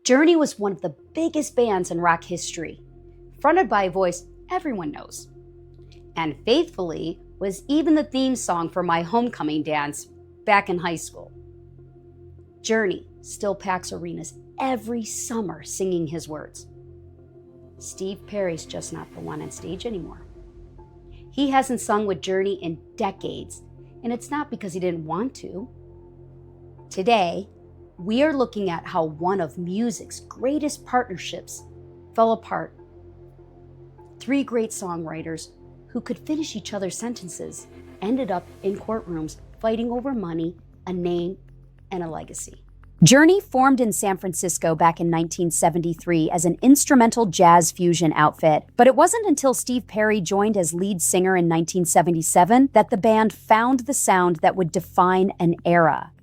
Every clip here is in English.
Journey was one of the biggest bands in rock history, fronted by a voice everyone knows, and faithfully was even the theme song for my homecoming dance back in high school. Journey still packs arenas every summer singing his words. Steve Perry's just not the one on stage anymore. He hasn't sung with Journey in decades, and it's not because he didn't want to. Today, we are looking at how one of music's greatest partnerships fell apart. Three great songwriters who could finish each other's sentences ended up in courtrooms fighting over money, a name, and a legacy. Journey formed in San Francisco back in 1973 as an instrumental jazz fusion outfit, but it wasn't until Steve Perry joined as lead singer in 1977 that the band found the sound that would define an era.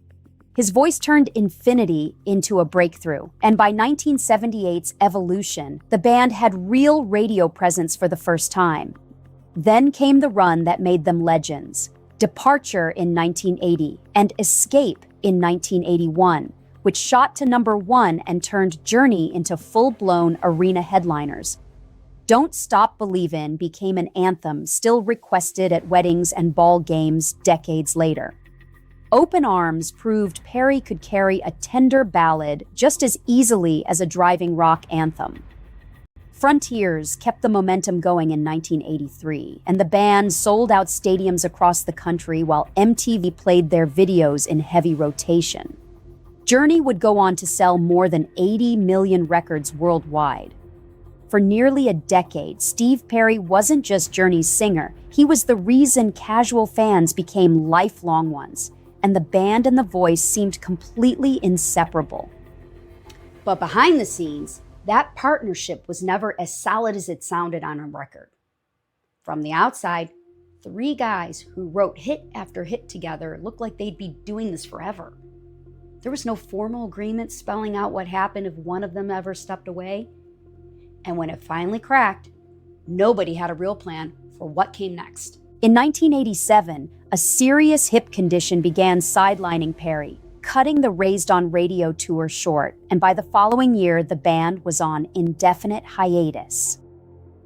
His voice turned infinity into a breakthrough, and by 1978's Evolution, the band had real radio presence for the first time. Then came the run that made them legends, Departure in 1980 and Escape in 1981, which shot to #1 and turned Journey into full-blown arena headliners. Don't Stop Believin' became an anthem still requested at weddings and ball games decades later. Open Arms proved Perry could carry a tender ballad just as easily as a driving rock anthem. Frontiers kept the momentum going in 1983, and the band sold out stadiums across the country while MTV played their videos in heavy rotation. Journey would go on to sell more than 80 million records worldwide. For nearly a decade, Steve Perry wasn't just Journey's singer, he was the reason casual fans became lifelong ones, and the band and the voice seemed completely inseparable. But behind the scenes, that partnership was never as solid as it sounded on a record. From the outside, three guys who wrote hit after hit together looked like they'd be doing this forever. There was no formal agreement spelling out what happened if one of them ever stepped away. And when it finally cracked, nobody had a real plan for what came next. In 1987, a serious hip condition began sidelining Perry, cutting the Raised on Radio tour short, and by the following year, the band was on indefinite hiatus.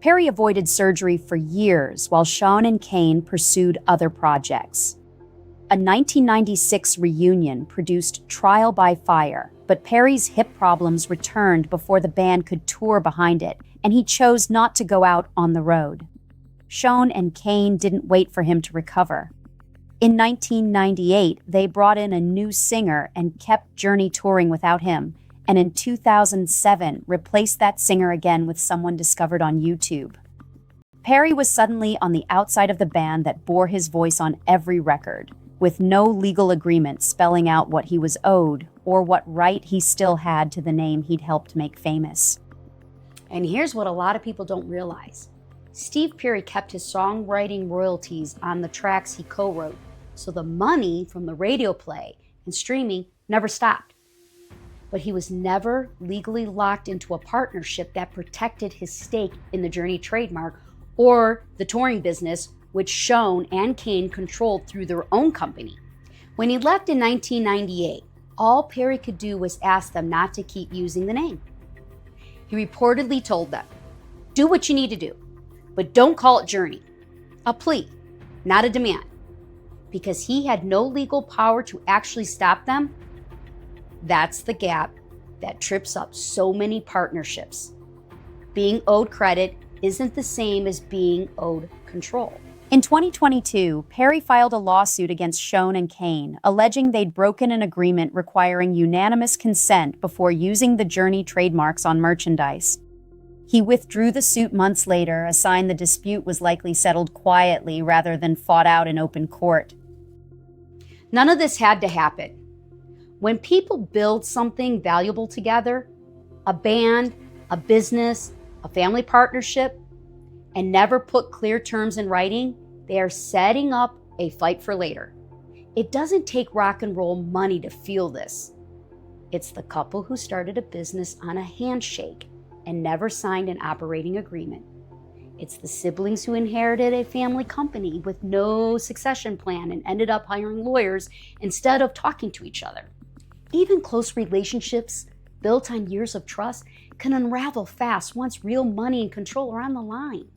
Perry avoided surgery for years while Sean and Kane pursued other projects. A 1996 reunion produced Trial by Fire, but Perry's hip problems returned before the band could tour behind it, and he chose not to go out on the road. Sean and Kane didn't wait for him to recover. In 1998, they brought in a new singer and kept Journey touring without him, and in 2007 replaced that singer again with someone discovered on YouTube. Perry was suddenly on the outside of the band that bore his voice on every record, with no legal agreement spelling out what he was owed or what right he still had to the name he'd helped make famous. And here's what a lot of people don't realize. Steve Perry kept his songwriting royalties on the tracks he co-wrote, so the money from the radio play and streaming never stopped. But he was never legally locked into a partnership that protected his stake in the Journey trademark or the touring business, which Sean and Kane controlled through their own company. When he left in 1998, all Perry could do was ask them not to keep using the name. He reportedly told them, "Do what you need to do, but don't call it Journey." A plea, not a demand. Because he had no legal power to actually stop them, that's the gap that trips up so many partnerships. Being owed credit isn't the same as being owed control. In 2022, Perry filed a lawsuit against Sean and Kane, alleging they'd broken an agreement requiring unanimous consent before using the Journey trademarks on merchandise. He withdrew the suit months later, a sign the dispute was likely settled quietly rather than fought out in open court. None of this had to happen. When people build something valuable together, a band, a business, a family partnership, and never put clear terms in writing, they are setting up a fight for later. It doesn't take rock and roll money to feel this. It's the couple who started a business on a handshake and never signed an operating agreement. It's the siblings who inherited a family company with no succession plan and ended up hiring lawyers instead of talking to each other. Even close relationships built on years of trust, can unravel fast once real money and control are on the line.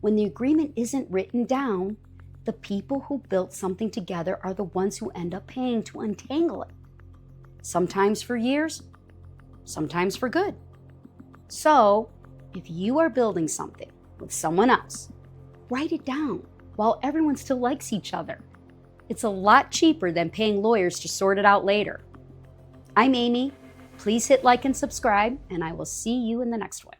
When the agreement isn't written down, the people who built something together are the ones who end up paying to untangle it. Sometimes for years, sometimes for good. So, if you are building something with someone else, write it down while everyone still likes each other. It's a lot cheaper than paying lawyers to sort it out later. I'm Amy. Please hit like and subscribe, and I will see you in the next one.